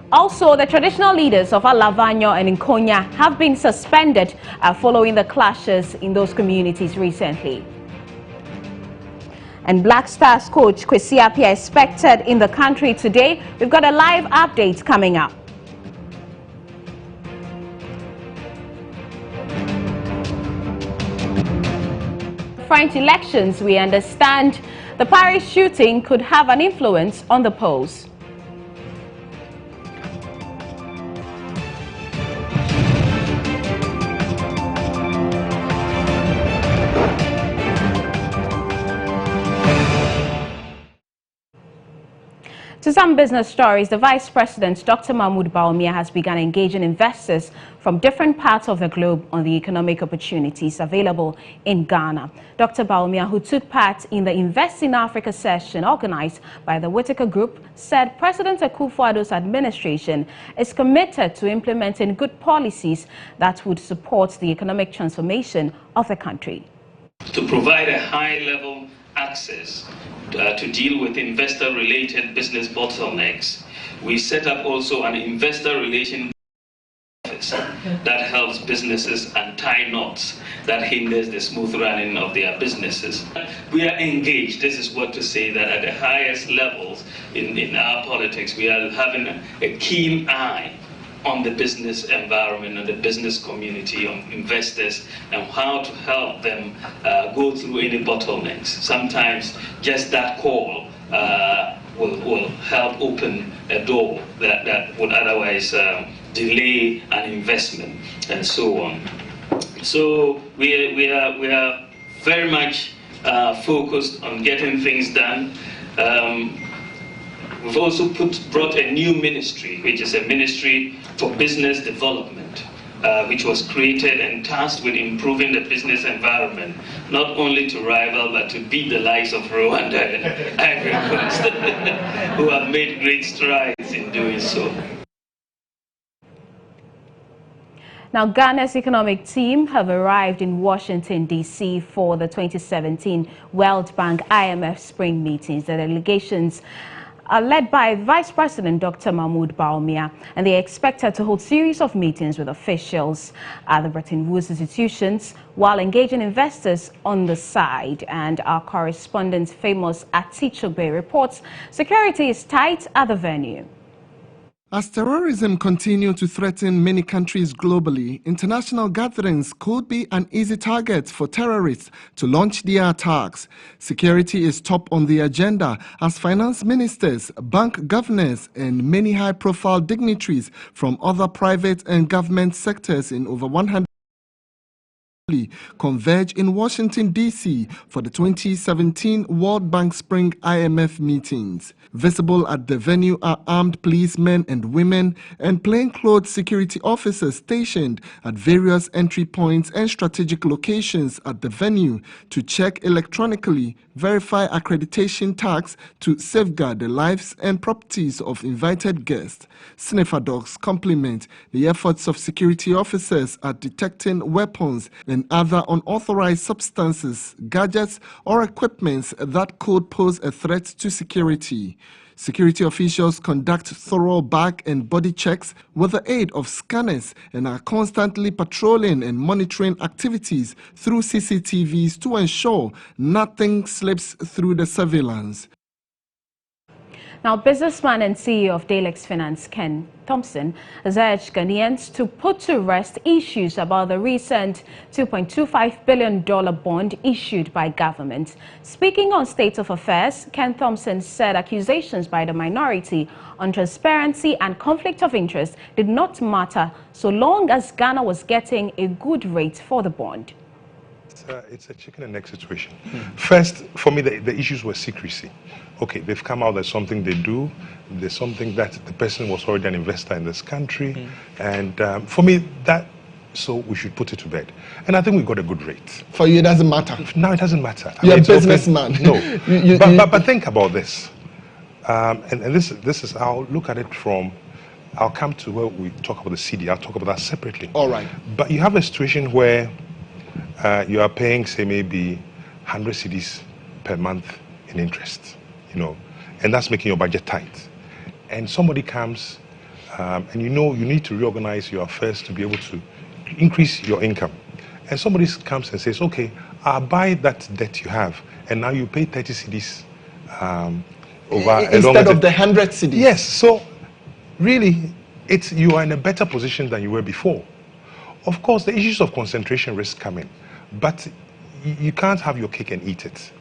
Also, the traditional leaders of Alavanyo and Nkonya have been suspended following the clashes in those communities recently. And Black Stars coach Kwesi Appiah expected in the country today. We've got a live update coming up. French elections, we understand the Paris shooting could have an influence on the polls. To some business stories, the Vice President, Dr. Mahmoud Bawumia, has begun engaging investors from different parts of the globe on the economic opportunities available in Ghana. Dr. Bawumia, who took part in the Invest in Africa session organized by the Whitaker Group, said President Akufo-Addo's administration is committed to implementing good policies that would support the economic transformation of the country. To provide a high-level access to deal with investor-related business bottlenecks, we set up also an investor relation office that helps businesses untie knots that hinders the smooth running of their businesses. We are engaged. This is what to say that at the highest levels in our politics, we are having a keen eye on the business environment and the business community, on investors, and how to help them go through any bottlenecks. Sometimes just that call will help open a door that would otherwise delay an investment and so on. So we are very much focused on getting things done. We've also brought a new ministry, which is a ministry for business development, which was created and tasked with improving the business environment, not only to rival, but to beat the likes of Rwanda and Ivory Coast, who have made great strides in doing so. Now, Ghana's economic team have arrived in Washington, D.C. for the 2017 World Bank IMF Spring Meetings. The delegations are led by Vice President Dr. Mahmoud Bawumia, and they are expected to hold a series of meetings with officials at the Bretton Woods institutions while engaging investors on the side. And our correspondent, famous Atichogbe, reports security is tight at the venue. As terrorism continues to threaten many countries globally, international gatherings could be an easy target for terrorists to launch their attacks. Security is top on the agenda as finance ministers, bank governors, and many high-profile dignitaries from other private and government sectors in over 100 converge in Washington, D.C. for the 2017 World Bank Spring IMF meetings. Visible at the venue are armed policemen and women and plainclothes security officers stationed at various entry points and strategic locations at the venue to check electronically, verify accreditation tags to safeguard the lives and properties of invited guests. Sniffer dogs complement the efforts of security officers at detecting weapons and other unauthorized substances, gadgets, or equipments that could pose a threat to security. Security officials conduct thorough back and body checks with the aid of scanners and are constantly patrolling and monitoring activities through CCTVs to ensure nothing slips through the surveillance. Now, businessman and CEO of Dalex Finance, Ken Thompson, has urged Ghanaians to put to rest issues about the recent $2.25 billion bond issued by government. Speaking on State of Affairs, Ken Thompson said accusations by the minority on transparency and conflict of interest did not matter so long as Ghana was getting a good rate for the bond. It's a chicken and egg situation. First, for me, the issues were secrecy. Okay, they've come out, there's something they do, there's something that the person was already an investor in this country, and for me, so we should put it to bed. And I think we got a good rate. For you, it doesn't matter? No, it doesn't matter. You're a businessman. No, but think about this. And this is, I'll look at it from, I'll come to where we talk about the CD, I'll talk about that separately. All right. But you have a situation where you are paying, say, maybe 100 cedis per month in interest, you know, and that's making your budget tight. And somebody comes, and you know you need to reorganize your affairs to be able to increase your income. And somebody comes and says, okay, I'll buy that debt you have, and now you pay 30 cedis over instead of the 100 cedis. Yes, so really, you are in a better position than you were before. Of course, the issues of concentration risk come in, but you can't have your cake and eat it.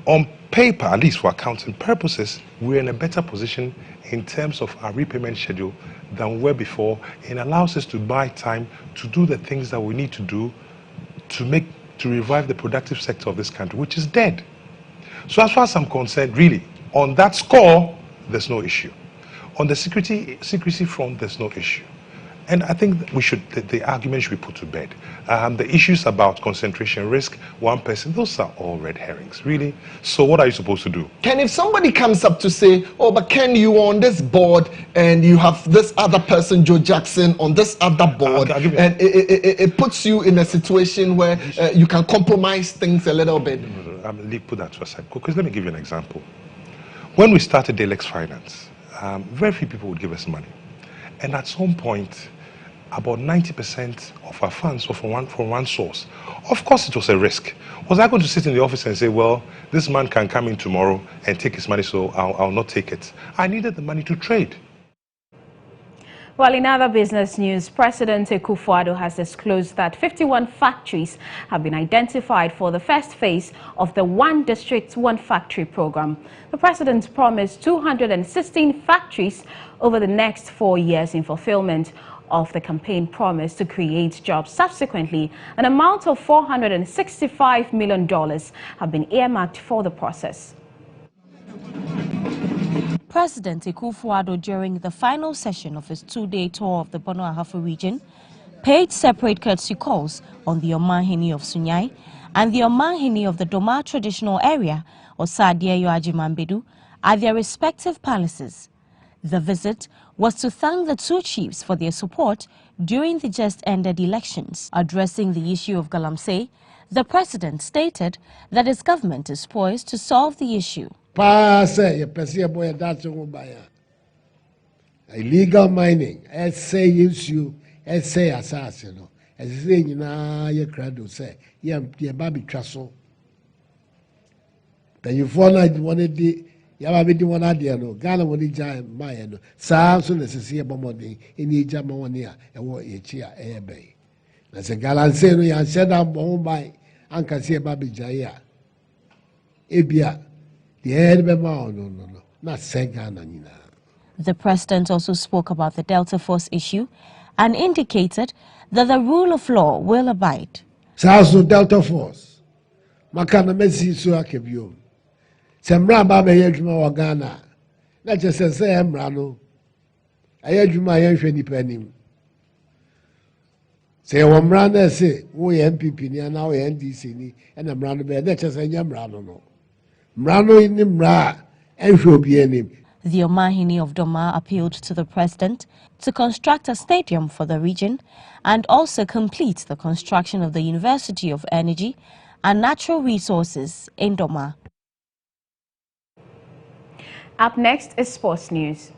On paper, at least for accounting purposes, we're in a better position in terms of our repayment schedule than we were before, and allows us to buy time to do the things that we need to do to revive the productive sector of this country, which is dead. So as far as I'm concerned, really, on that score, there's no issue. On the secrecy front, there's no issue. And I think we should, the argument should be put to bed. The issues about concentration risk, one person, those are all red herrings, really. So what are you supposed to do? Ken, if somebody comes up to say, oh, but Ken, you are on this board and you have this other person, Joe Jackson, on this other board, and it puts you in a situation where you can compromise things a little bit. Put that to aside, because let me give you an example. When we started Delex Finance, very few people would give us money. And at some point, about 90% of our funds were from one source. Of course, it was a risk. Was I going to sit in the office and say, well, this man can come in tomorrow and take his money, so I'll not take it? I needed the money to trade. Well, in other business news, President Akufo-Addo has disclosed that 51 factories have been identified for the first phase of the One District, One Factory program. The president promised 216 factories over the next 4 years in fulfillment of the campaign promise to create jobs. Subsequently, an amount of $465 million have been earmarked for the process. President Akufo-Addo, during the final session of his two-day tour of the Bono Ahafo region, paid separate courtesy calls on the Omanhene of Sunyai and the Omanhene of the Doma traditional area, Osadieyo Ajimambedu, at their respective palaces. The visit was to thank the two chiefs for their support during the just-ended elections. Addressing the issue of Galamsey, the president stated that his government is poised to solve the issue. Illegal mining, say issue, say assassin. As saying, you know, your crowd say, yeah, baby trustle. Then you fall like wanted the Yababi one idea, no, Ghana would giant Mayan, Samson as a sea bomb in the Jamawania, and what a cheer air bay. As a galan say, we are set up home by Uncle Sea Baby Jaya. Ebia. The president also spoke about the Delta Force issue and indicated that the rule of law will abide. South Delta Force. Makana Messi Suakebio. Sembra Baba Yajuma Wagana. Not just a say Emrano. Ayajuma Yanshani Penny. Say Wamrana say, we MPP now NDC and Amrano Bear. That's just a Yamrano. The Omahini of Doma appealed to the president to construct a stadium for the region and also complete the construction of the University of Energy and Natural Resources in Doma. Up next is sports news.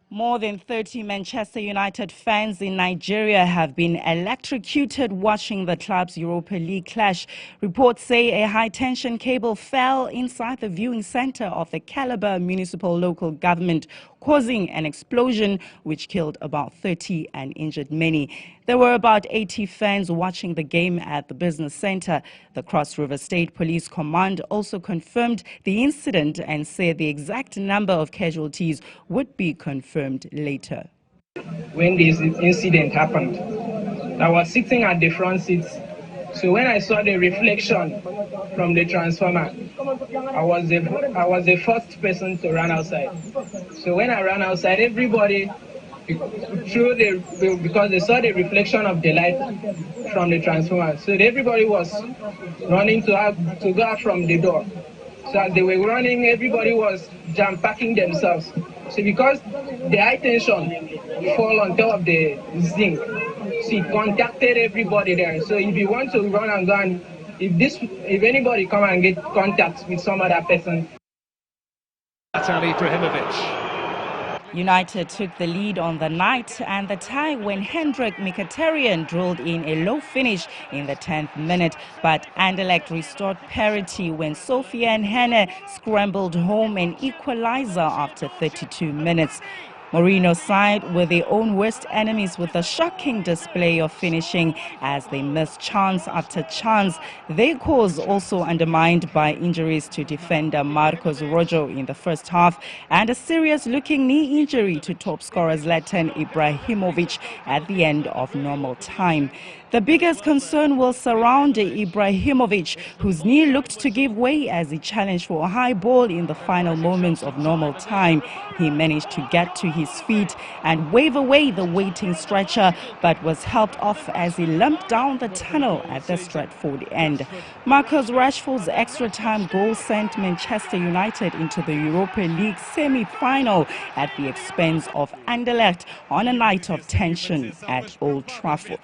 More than 30 Manchester United fans in Nigeria have been electrocuted watching the club's Europa League clash. Reports say a high-tension cable fell inside the viewing centre of the Calabar Municipal Local Government, causing an explosion which killed about 30 and injured many. There were about 80 fans watching the game at the business centre. The Cross River State Police Command also confirmed the incident and said the exact number of casualties would be confirmed later. When this incident happened, I was sitting at the front seat. So when I saw the reflection from the transformer, I was the first person to run outside. So when I ran outside, everybody, because they saw the reflection of the light from the transformer, so everybody was running to go out from the door. So as they were running, everybody was jam-packing themselves. So because the high tension fall on top of the zinc, so it contacted everybody there. So if you want to run and gun, if anybody come and get contact with some other person. United took the lead on the night and the tie when Hendrik Mkhitaryan drilled in a low finish in the 10th minute. But Anderlecht restored parity when Sofiane Henne scrambled home an equalizer after 32 minutes. Mourinho side with their own worst enemies with a shocking display of finishing as they missed chance after chance. Their cause also undermined by injuries to defender Marcos Rojo in the first half and a serious-looking knee injury to top scorer Zlatan Ibrahimovic at the end of normal time. The biggest concern will surround Ibrahimovic, whose knee looked to give way as he challenged for a high ball in the final moments of normal time. He managed to get to his feet and wave away the waiting stretcher, but was helped off as he limped down the tunnel at the Stratford end. Marcus Rashford's extra-time goal sent Manchester United into the Europa League semi-final at the expense of Anderlecht on a night of tension at Old Trafford.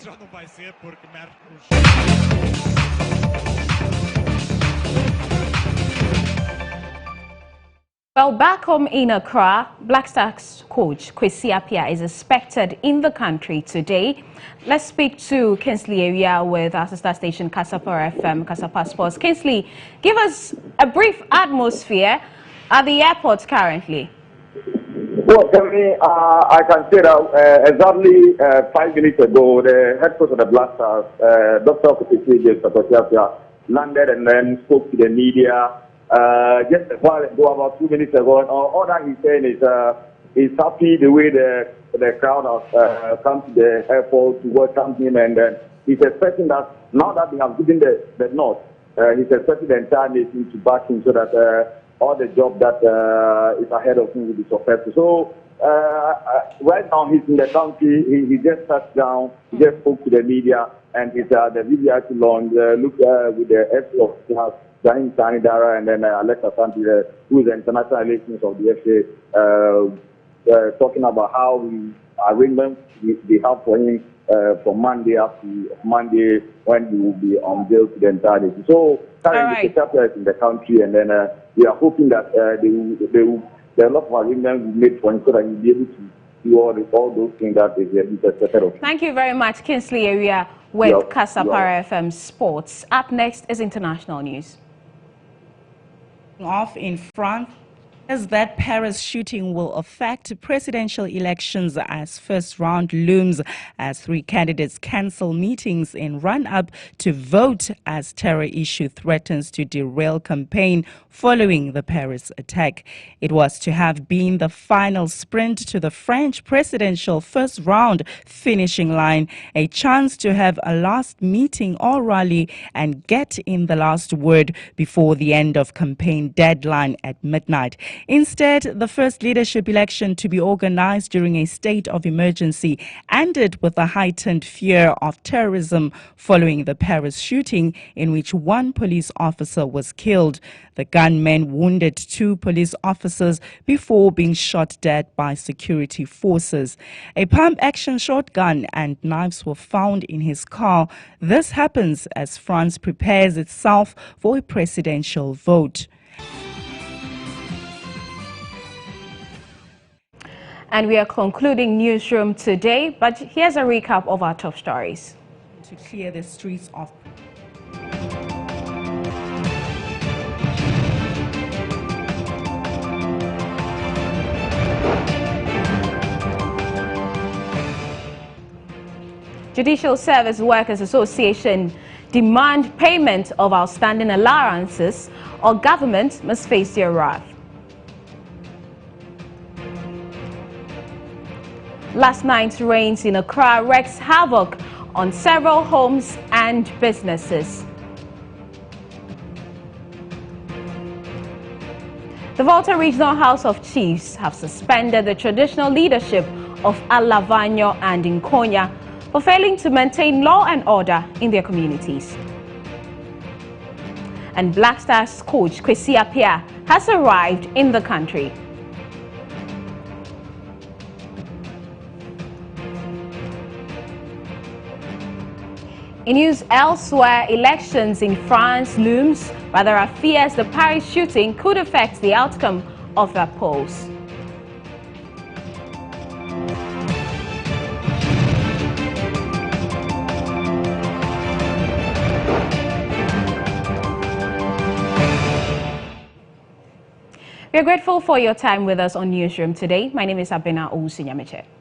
Well, back home in Accra, Black Stars coach Kwesi Appiah is expected in the country today. Let's speak to Kingsley Area with our sister station Kasapa FM, Kasapa Sports. Kingsley, give us a brief atmosphere at the airport currently. Well, I can say that exactly 5 minutes ago, the head coach of the Black Stars, Dr. Kwesi Appiah, landed and then spoke to the media. Just a while ago, about 2 minutes ago, and all that he's saying is he's happy the way the crowd has come to the airport to welcome him, and he's expecting that now that they have given the nod, he's expecting the entire nation to back him so that all the job that is ahead of him will be successful. So right now he's in the country. He just sat down, he just spoke to the media, and it's the VVIP lounge. Look with the FC of the house. Jahim Sanidara and then Alexa Santi, who is the international relations of the FA, talking about how the arrangements they have for him from Monday up to Monday when he will be on bail to the entire nation. So currently the chapter is in the country, and then we are hoping that there are a lot of arrangements we made for him so that he'll be able to do all those things that is expected of him. Thank you very much, Kingsley Area with Kasapa FM Sports. Up next is international news. Off in France, as that Paris shooting will affect presidential elections as first round looms as 3 candidates cancel meetings in run-up to vote as terror issue threatens to derail campaign following the Paris attack. It was to have been the final sprint to the French presidential first round finishing line, a chance to have a last meeting or rally and get in the last word before the end of campaign deadline at midnight. Instead, the first leadership election to be organized during a state of emergency ended with a heightened fear of terrorism following the Paris shooting in which 1 police officer was killed. The gunman wounded 2 police officers before being shot dead by security forces. A pump-action shotgun and knives were found in his car. This happens as France prepares itself for a presidential vote. And we are concluding Newsroom today, but here's a recap of our top stories. To clear the streets of Judicial Service Workers Association demand payment of outstanding allowances or government must face their wrath. Last night's rains in Accra wreaks havoc on several homes and businesses. The Volta Regional House of Chiefs have suspended the traditional leadership of Alavanyo and Nkonya for failing to maintain law and order in their communities. And Black Stars coach Kwesi Appiah has arrived in the country. In news elsewhere, elections in France looms, but there are fears the Paris shooting could affect the outcome of the polls. We We're grateful for your time with us on Newsroom today. My name is Abena Owusu-Nyamiche.